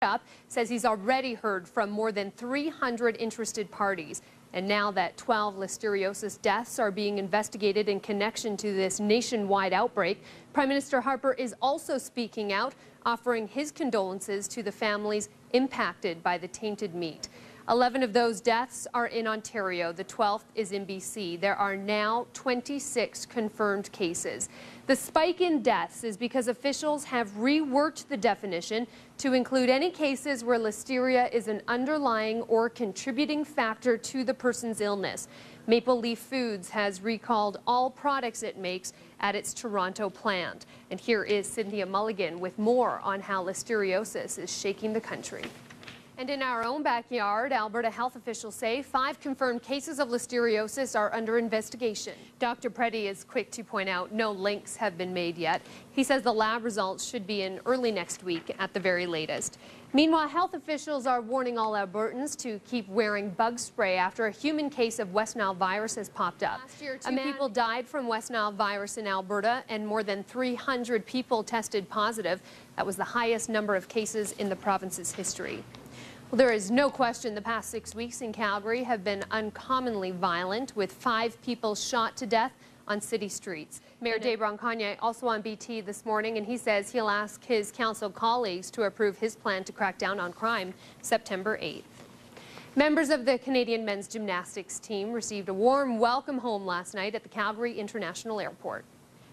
Up says he's already heard from more than 300 interested parties. And now that 12 listeriosis deaths are being investigated in connection to this nationwide outbreak, Prime Minister Harper is also speaking out, offering his condolences to the families impacted by the tainted meat. 11 of those deaths are in Ontario. The 12th is in BC. There are now 26 confirmed cases. The spike in deaths is because officials have reworked the definition to include any cases where listeria is an underlying or contributing factor to the person's illness. Maple Leaf Foods has recalled all products it makes at its Toronto plant. And here is Cynthia Mulligan with more on how listeriosis is shaking the country. And in our own backyard, Alberta health officials say 5 confirmed cases of listeriosis are under investigation. Dr. Preddy is quick to point out no links have been made yet. He says the lab results should be in early next week at the very latest. Meanwhile, health officials are warning all Albertans to keep wearing bug spray after a human case of West Nile virus has popped up. Last year, 2 people died from West Nile virus in Alberta, and more than 300 people tested positive. That was the highest number of cases in the province's history. Well, there is no question the past 6 weeks in Calgary have been uncommonly violent, with 5 people shot to death on city streets. Mayor Dave Roncogne also on BT this morning, and he says he'll ask his council colleagues to approve his plan to crack down on crime September 8th. Members of the Canadian men's gymnastics team received a warm welcome home last night at the Calgary International Airport.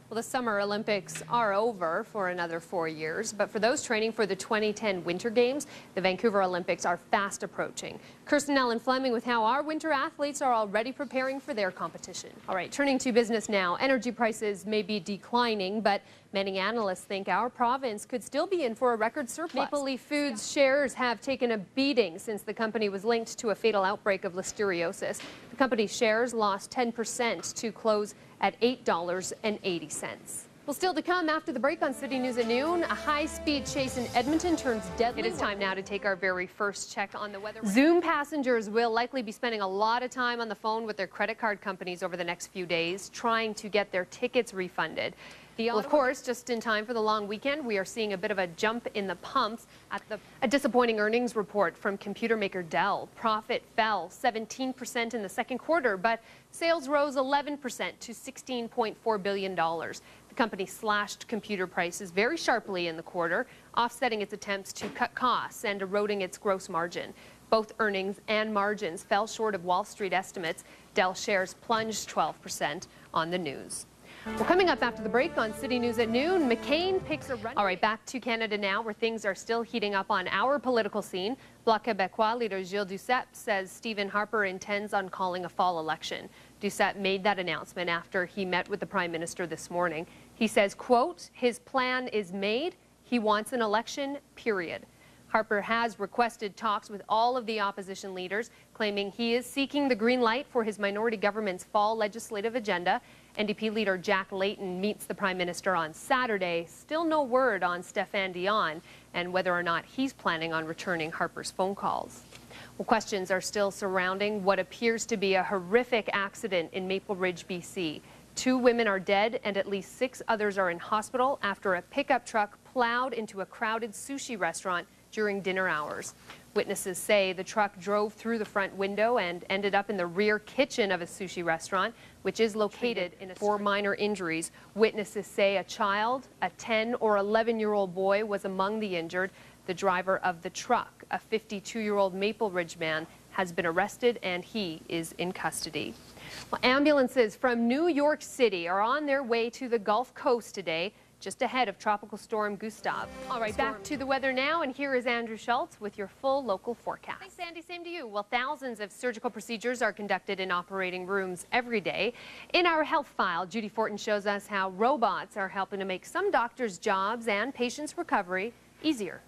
Well, the Summer Olympics are over for another 4 years, but for those training for the 2010 Winter Games, the Vancouver Olympics are fast approaching. Kirsten Ellen Fleming with how our winter athletes are already preparing for their competition. All right, turning to business now. Energy prices may be declining, but many analysts think our province could still be in for a record surplus. Maple Leaf Foods shares have taken a beating since the company was linked to a fatal outbreak of listeriosis. The company's shares lost 10% to close at $8.80. Well, still to come after the break on City News at noon, a high-speed chase in Edmonton turns deadly. It is time now to take our very first check on the weather. Zoom passengers will likely be spending a lot of time on the phone with their credit card companies over the next few days, trying to get their tickets refunded. Well, of course, just in time for the long weekend, we are seeing a bit of a jump in the pumps at a disappointing earnings report from computer maker Dell. Profit fell 17% in the second quarter, but sales rose 11% to $16.4 billion. The company slashed computer prices very sharply in the quarter, offsetting its attempts to cut costs and eroding its gross margin. Both earnings and margins fell short of Wall Street estimates. Dell shares plunged 12% on the news. Well, coming up after the break on City News at noon, McCain picks a run. All right, back to Canada now, where things are still heating up on our political scene. Bloc Québécois leader Gilles Duceppe says Stephen Harper intends on calling a fall election. Duceppe made that announcement after he met with the Prime Minister this morning. He says, quote, his plan is made. He wants an election, period. Harper has requested talks with all of the opposition leaders, claiming he is seeking the green light for his minority government's fall legislative agenda. NDP leader Jack Layton meets the Prime Minister on Saturday. Still no word on Stéphane Dion and whether or not he's planning on returning Harper's phone calls. Well, questions are still surrounding what appears to be a horrific accident in Maple Ridge, BC. 2 women are dead and at least 6 others are in hospital after a pickup truck plowed into a crowded sushi restaurant during dinner hours. Witnesses say the truck drove through the front window and ended up in the rear kitchen of a sushi restaurant, which is located in 4 minor injuries. Witnesses say a child, a 10 or 11-year-old boy, was among the injured. The driver of the truck, a 52-year-old Maple Ridge man, has been arrested and he is in custody. Well, ambulances from New York City are on their way to the Gulf Coast today, just ahead of Tropical Storm Gustav. All right, back to the weather now, and here is Andrew Schultz with your full local forecast. Thanks, Sandy. Same to you. Well, thousands of surgical procedures are conducted in operating rooms every day. In our health file, Judy Fortin shows us how robots are helping to make some doctors' jobs and patients' recovery easier.